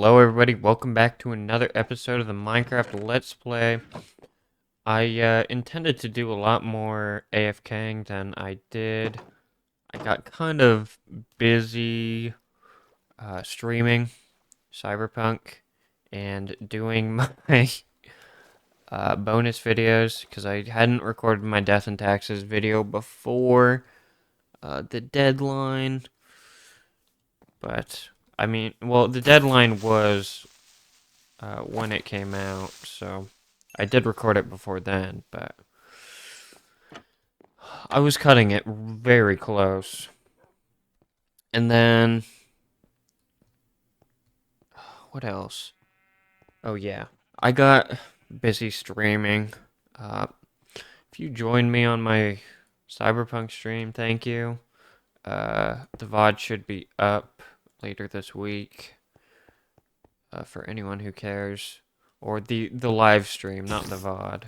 Hello everybody, welcome back to another episode of the Minecraft Let's Play. I intended to do a lot more AFKing than I did. I got kind of busy streaming Cyberpunk and doing my bonus videos because I hadn't recorded my Death and Taxes video before the deadline. But, I mean, well, the deadline was when it came out, so I did record it before then, but I was cutting it very close. And then, what else? Oh yeah, I got busy streaming. Uh, if you joined me on my Cyberpunk stream, thank you. The VOD should be up later this week for anyone who cares. Or the live stream, not the VOD.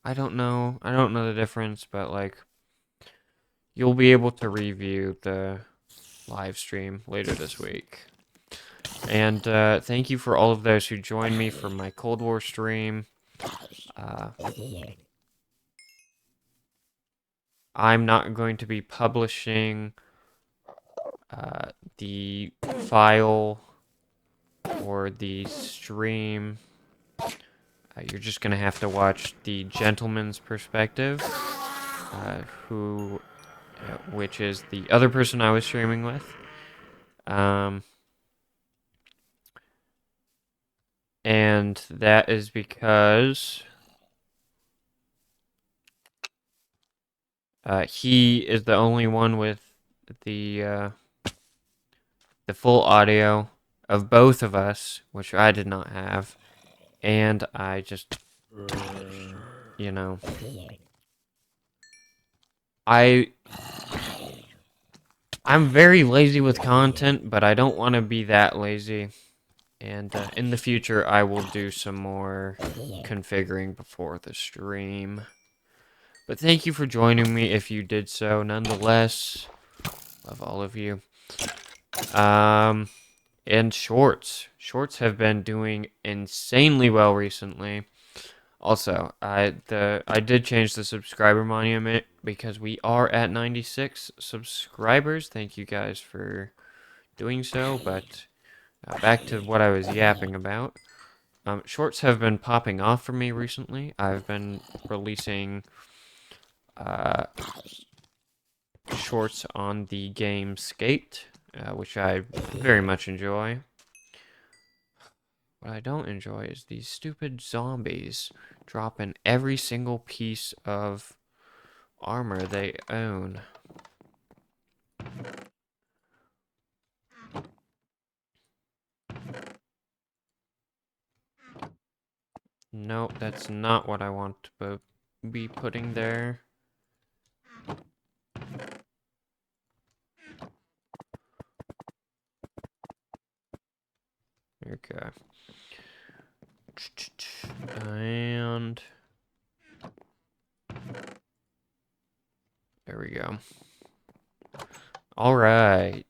I don't know. I don't know the difference, but like you'll be able to review the live stream later this week. And thank you for all of those who joined me for my Cold War stream. Uh, I'm not going to be publishing the file or the stream. You're just going to have to watch the gentleman's perspective, which is the other person I was streaming with. And that is because he is the only one with the the full audio of both of us, which I did not have, and I just, you know, I I'm very lazy with content, but I don't want to be that lazy. And in the future, I will do some more configuring before the stream. But thank you for joining me if you did so, nonetheless. Love all of you. And shorts. Shorts have been doing insanely well recently. Also, I did change the subscriber monument because we are at 96 subscribers. Thank you guys for doing so, but back to what I was yapping about. Shorts have been popping off for me recently. I've been releasing shorts on the game Skate, which I very much enjoy. What I don't enjoy is these stupid zombies dropping every single piece of armor they own. Nope, that's not what I want to be putting there. Okay. And there we go. All right.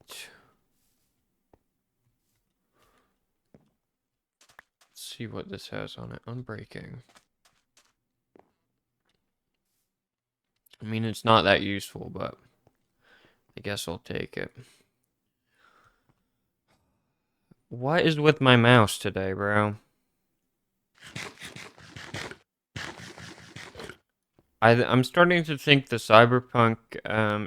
Let's see what this has on it. Unbreaking. I mean, it's not that useful, but I guess I'll take it. What is with my mouse today, bro? I'm starting to think the Cyberpunk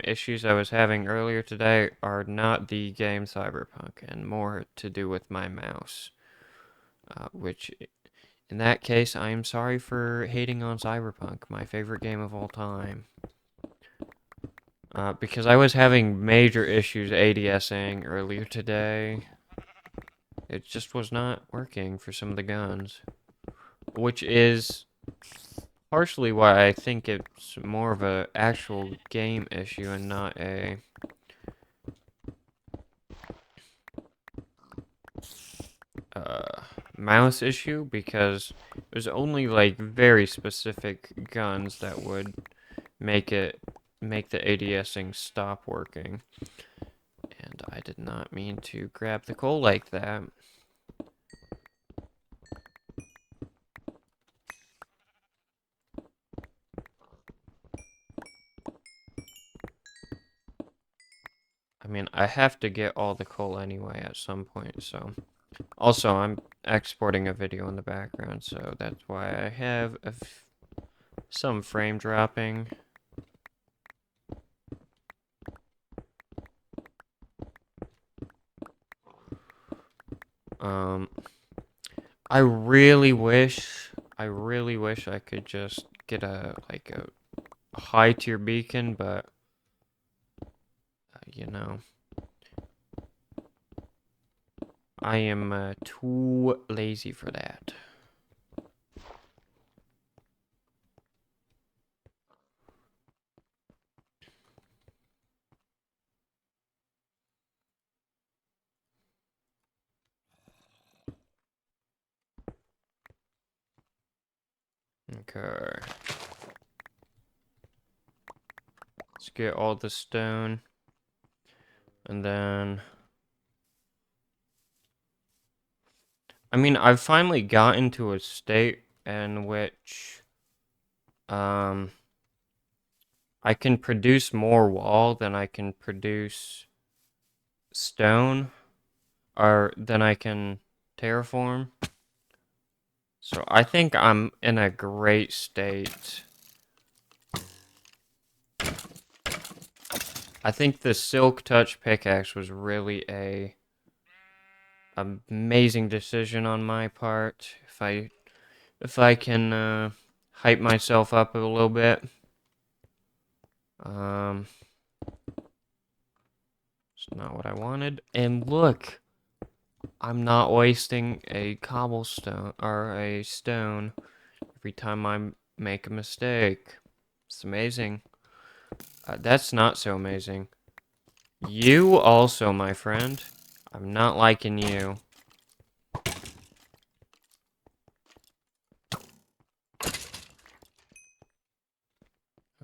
issues I was having earlier today are not the game Cyberpunk and more to do with my mouse. Which, in that case, I am sorry for hating on Cyberpunk, my favorite game of all time. Because I was having major issues ADSing earlier today. It just was not working for some of the guns. Which is partially why I think it's more of a actual game issue and not a mouse issue, because there's only like very specific guns that would make the ADSing stop working. And I did not mean to grab the coal like that. mean, I have to get all the coal anyway at some point, so. Also, I'm exporting a video in the background, so that's why I have some frame dropping. Um, I really wish I could just get a high tier beacon, but you know, I am too lazy for that. Okay. Let's get all the stone. And then I mean, I've finally gotten to a state in which um I can produce more wall than I can produce stone or than I can terraform. So I think I'm in a great state. I think the Silk Touch pickaxe was really a amazing decision on my part. If I can hype myself up a little bit. Um it's not what I wanted. And look, I'm not wasting a cobblestone or a stone every time I make a mistake. It's amazing. That's not so amazing. You also, my friend. I'm not liking you.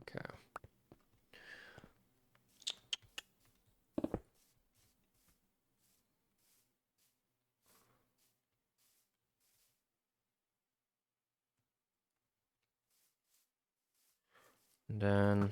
Okay. And then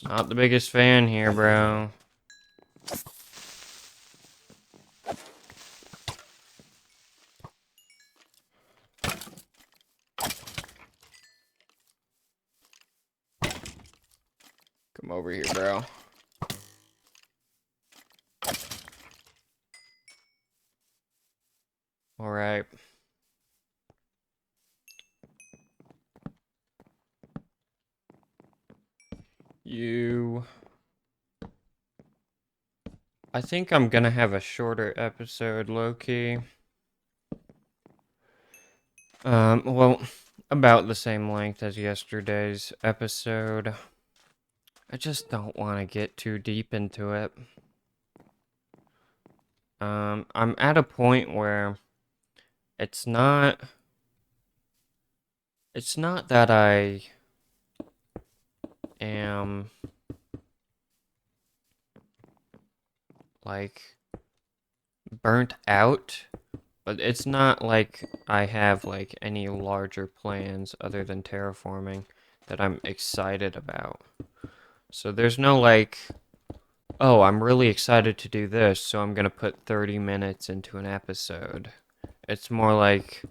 not the biggest fan here, bro. Come over here, bro. All right. You. I think I'm gonna have a shorter episode, low-key. Well, about the same length as yesterday's episode. I just don't want to get too deep into it. I'm at a point where it's not it's not that I am like burnt out, but it's not like I have like any larger plans other than terraforming that I'm excited about. So there's no like, oh, I'm really excited to do this, so I'm gonna put 30 minutes into an episode. It's more like,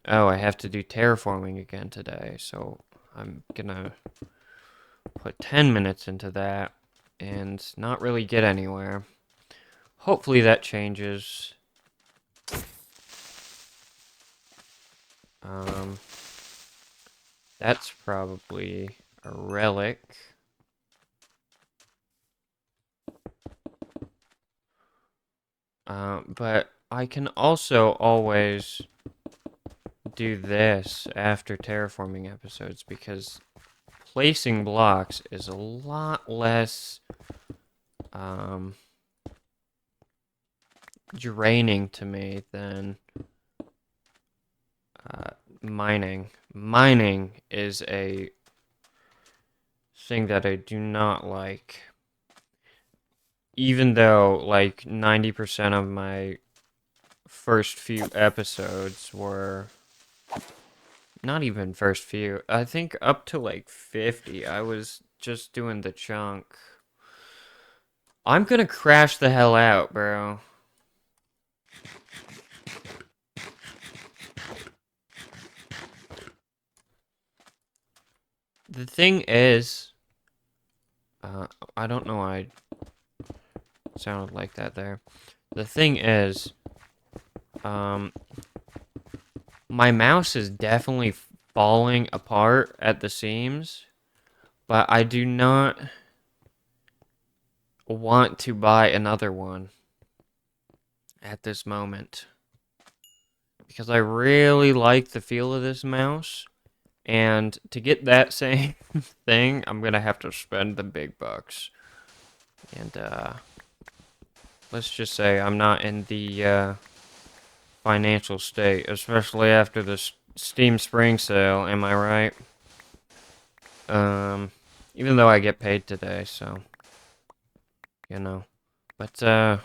oh, I have to do terraforming again today, so I'm gonna put 10 minutes into that and not really get anywhere. Hopefully that changes. Um, that's probably a relic. But I can also always do this after terraforming episodes because placing blocks is a lot less draining to me than mining. Mining is a thing that I do not like. Even though, like, 90% of my first few episodes were... Not even first few. I think up to, like, 50, I was just doing the chunk. I'm gonna crash the hell out, bro. The thing is... I don't know why I sounded like that there. The thing is... my mouse is definitely falling apart at the seams, but I do not want to buy another one at this moment because I really like the feel of this mouse, and to get that same thing, I'm gonna have to spend the big bucks. And let's just say I'm not in the financial state, especially after the Steam Spring Sale. Am I right? Even though I get paid today, so you know. But I'm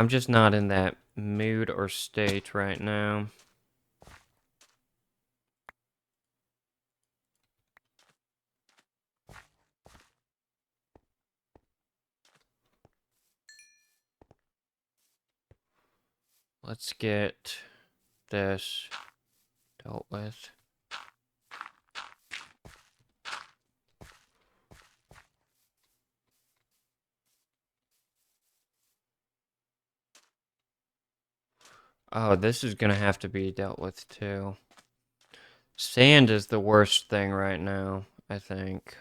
just not in that mood or state right now. Let's get this dealt with. Oh, this is gonna have to be dealt with too. Sand is the worst thing right now, I think.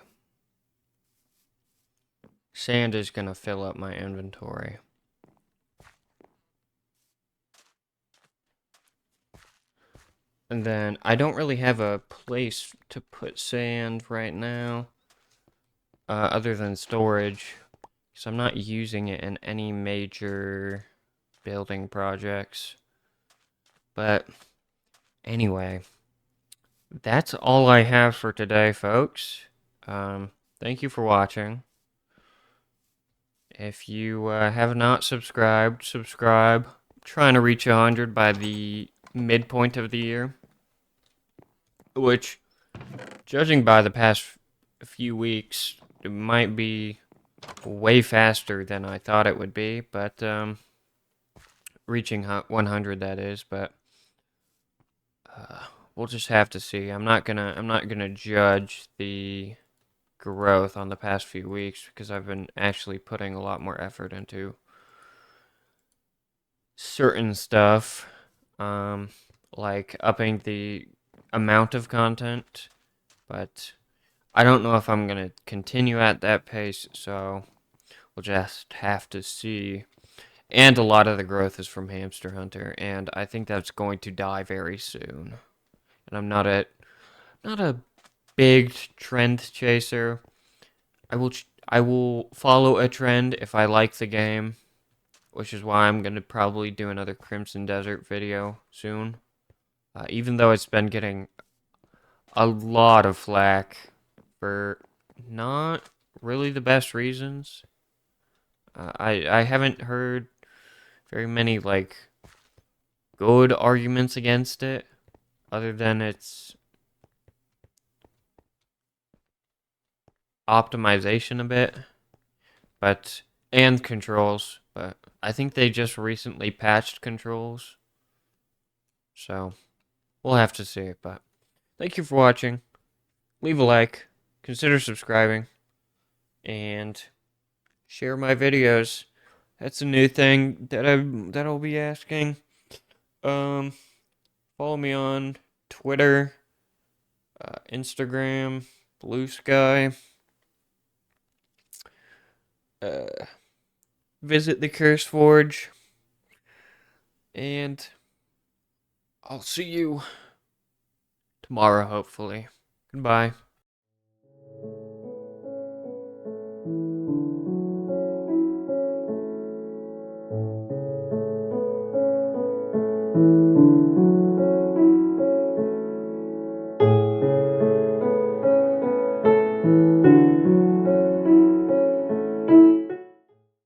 Sand is gonna fill up my inventory. And then I don't really have a place to put sand right now, other than storage, because I'm not using it in any major building projects. But anyway, that's all I have for today, folks. Thank you for watching. If you have not subscribed, subscribe. I'm trying to reach 100 by the midpoint of the year, which, judging by the past few weeks, it might be way faster than I thought it would be, but reaching 100, that is. But we'll just have to see. I'm not gonna judge the growth on the past few weeks because I've been actually putting a lot more effort into certain stuff, like upping the amount of content, but I don't know if I'm gonna continue at that pace, so we'll just have to see. And a lot of the growth is from Hamster Hunter, and I think that's going to die very soon. And I'm not a big trend chaser. I will follow a trend if I like the game, which is why I'm gonna probably do another Crimson Desert video soon. Even though it's been getting a lot of flack for not really the best reasons. I haven't heard very many like good arguments against it, other than its optimization a bit, but and controls. But I think they just recently patched controls, so we'll have to see. But thank you for watching. Leave a like, consider subscribing, and share my videos. That's a new thing that I'll be asking. Um, Follow me on Twitter, Instagram, Blue Sky. Uh, Visit the Curse Forge, and I'll see you tomorrow, hopefully. Goodbye.